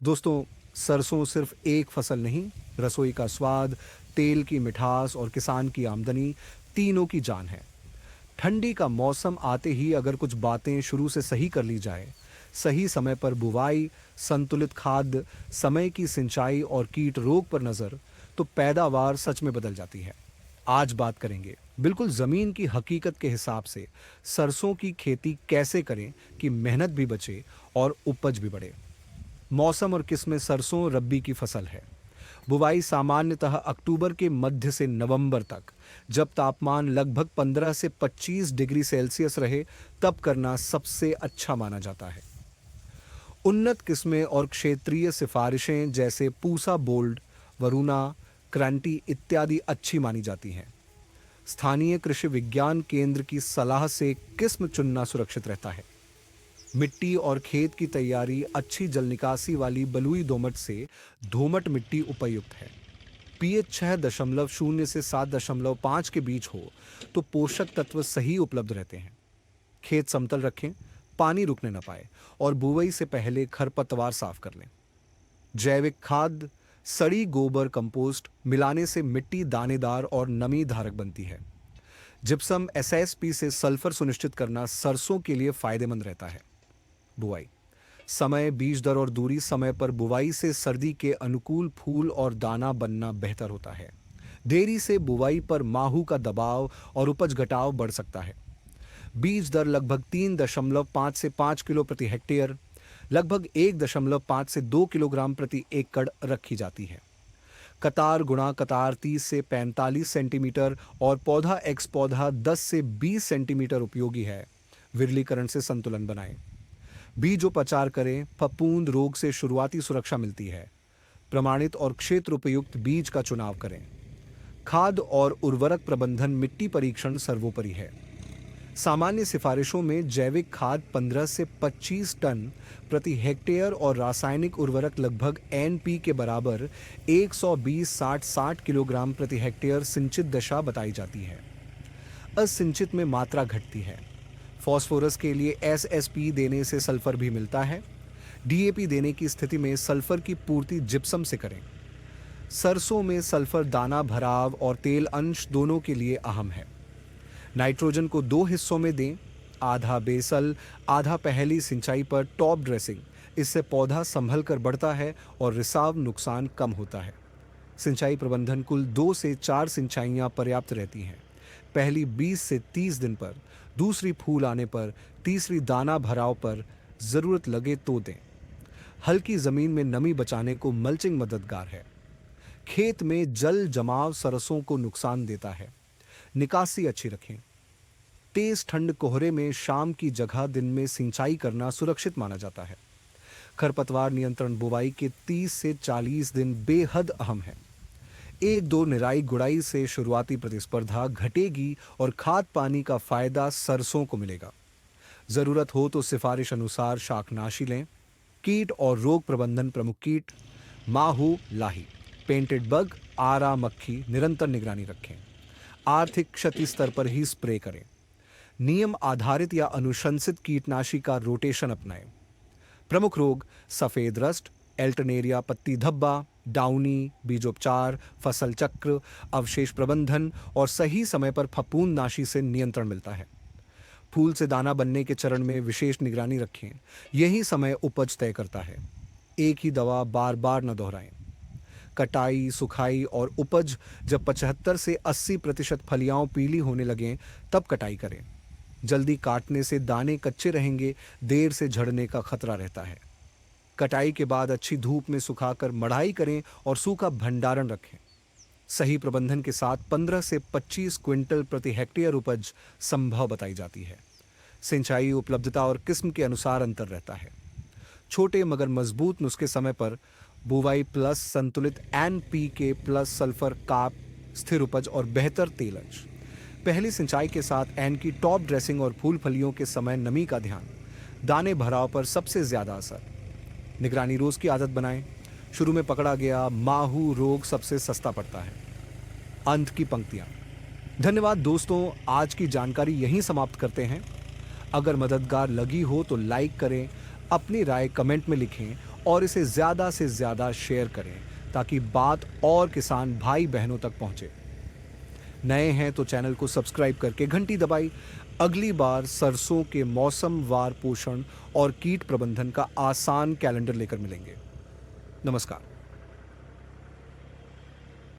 दोस्तों, सरसों सिर्फ एक फसल नहीं, रसोई का स्वाद, तेल की मिठास और किसान की आमदनी, तीनों की जान है। ठंडी का मौसम आते ही अगर कुछ बातें शुरू से सही कर ली जाए, सही समय पर बुवाई, संतुलित खाद, समय की सिंचाई और कीट रोग पर नजर, तो पैदावार सच में बदल जाती है। आज बात करेंगे बिल्कुल जमीन की हकीकत के हिसाब से सरसों की खेती कैसे करें कि मेहनत भी बचे और उपज भी बढ़े। मौसम और किस्में। सरसों रब्बी की फसल है। बुवाई सामान्यतः अक्टूबर के मध्य से नवंबर तक, जब तापमान लगभग 15 से 25 डिग्री सेल्सियस रहे, तब करना सबसे अच्छा माना जाता है। उन्नत किस्में और क्षेत्रीय सिफारिशें जैसे पूसा बोल्ड, वरुणा, क्रांति इत्यादि अच्छी मानी जाती हैं। स्थानीय कृषि विज्ञान केंद्र की सलाह से किस्म चुनना सुरक्षित रहता है। मिट्टी और खेत की तैयारी। अच्छी जल निकासी वाली बलुई दोमट से दोमट मिट्टी उपयुक्त है। पीएच 6.0 से 7.5 के बीच हो तो पोषक तत्व सही उपलब्ध रहते हैं। खेत समतल रखें, पानी रुकने न पाए और बुआई से पहले खरपतवार साफ कर लें। जैविक खाद, सड़ी गोबर कंपोस्ट मिलाने से मिट्टी दानेदार और नमी धारक बनती है। जिप्सम एसएसपी से सल्फर सुनिश्चित करना सरसों के लिए फायदेमंद रहता है। बुआई समय, बीज दर और दूरी। समय पर बुवाई से सर्दी के अनुकूल फूल और दाना बनना बेहतर होता है। देरी से बुवाई पर माहू का दबाव और उपज घटाव बढ़ सकता है। बीज दर लगभग 3.5 से 5 किलो प्रति हेक्टेयर, लगभग 1.5 से 2 किलोग्राम प्रति एकड़ रखी जाती है। कतार गुणा कतार 30 से 45 सेंटीमीटर और पौधा एक्स पौधा 10 से 20 सेंटीमीटर उपयोगी है। विरलीकरण से संतुलन बनाएं। बीजोपचार करें। फफूंद रोग से शुरुआती सुरक्षा मिलती है। प्रमाणित और क्षेत्र उपयुक्त बीज का चुनाव करें। खाद और उर्वरक प्रबंधन। मिट्टी परीक्षण सर्वोपरि है। सामान्य सिफारिशों में जैविक खाद 15 से 25 टन प्रति हेक्टेयर और रासायनिक उर्वरक लगभग एनपी के बराबर 120-60 किलोग्राम प्रति हेक्टेयर सिंचित दशा बताई जाती है। असिंचित में मात्रा घटती है। फास्फोरस के लिए एसएसपी देने से सल्फर भी मिलता है। डीएपी देने की स्थिति में सल्फर की पूर्ति जिप्सम से करें। सरसों में सल्फर दाना भराव और तेल अंश दोनों के लिए अहम है। नाइट्रोजन को 2 हिस्सों में दें, आधा बेसल, आधा पहली सिंचाई पर टॉप ड्रेसिंग। इससे पौधा संभल कर बढ़ता है और रिसाव नुकसान कम होता है। सिंचाई प्रबंधन। कुल 2 से 4 सिंचाइयाँ पर्याप्त रहती हैं। पहली 20 से 30 दिन पर, दूसरी फूल आने पर, तीसरी दाना भराव पर। जरूरत लगे तो दें। हल्की जमीन में नमी बचाने को मल्चिंग मददगार है। खेत में जल जमाव सरसों को नुकसान देता है। निकासी अच्छी रखें। तेज ठंड कोहरे में शाम की जगह दिन में सिंचाई करना सुरक्षित माना जाता है। खरपतवार नियंत्रण। बुवाई के 30 से 40 दिन बेहद अहम है। 1-2 निराई गुड़ाई से शुरुआती प्रतिस्पर्धा घटेगी और खाद पानी का फायदा सरसों को मिलेगा। जरूरत हो तो सिफारिश अनुसार शाकनाशी लें। कीट और रोग प्रबंधन। प्रमुख कीट माहू, लाही, पेंटेड बग, आरा, मक्खी। निरंतर निगरानी रखें। आर्थिक क्षति स्तर पर ही स्प्रे करें। नियम आधारित या अनुशंसित कीटनाशी का रोटेशन अपनाएं। प्रमुख रोग सफेद रस्ट, एल्टरनेरिया, पत्ती धब्बा, डाउनी। बीजोपचार, फसल चक्र, अवशेष प्रबंधन और सही समय पर फफूंदनाशी से नियंत्रण मिलता है। फूल से दाना बनने के चरण में विशेष निगरानी रखें। यही समय उपज तय करता है। एक ही दवा बार बार न दोहराएं। कटाई, सुखाई और उपज। जब 75 से 80% फलियां पीली होने लगें, तब कटाई करें। जल्दी काटने से दाने कच्चे रहेंगे, देर से झड़ने का खतरा रहता है। कटाई के बाद अच्छी धूप में सुखाकर मढ़ाई करें और सूखा भंडारण रखें। सही प्रबंधन के साथ 15 से 25 क्विंटल प्रति हेक्टेयर उपज संभव बताई जाती है। सिंचाई उपलब्धता और किस्म के अनुसार अंतर रहता है। छोटे मगर मजबूत नुस्खे समय पर बुवाई प्लस संतुलित एनपीके प्लस सल्फर काप, स्थिर उपज और बेहतर तेल अंश। पहली सिंचाई के साथ एन की टॉप ड्रेसिंग और फूल फलियों के समय नमी का ध्यान। दाने भराव पर सबसे ज्यादा असर। निगरानी रोज की आदत बनाएं। शुरू में पकड़ा गया माहू रोग सबसे सस्ता पड़ता है। अंत की पंक्तियां। धन्यवाद दोस्तों, आज की जानकारी यहीं समाप्त करते हैं। अगर मददगार लगी हो तो लाइक करें, अपनी राय कमेंट में लिखें और इसे ज़्यादा से ज़्यादा शेयर करें ताकि बात और किसान भाई बहनों तक पहुंचे। नए हैं तो चैनल को सब्सक्राइब करके घंटी दबाई। अगली बार सरसों के मौसम वार पोषण और कीट प्रबंधन का आसान कैलेंडर लेकर मिलेंगे। नमस्कार।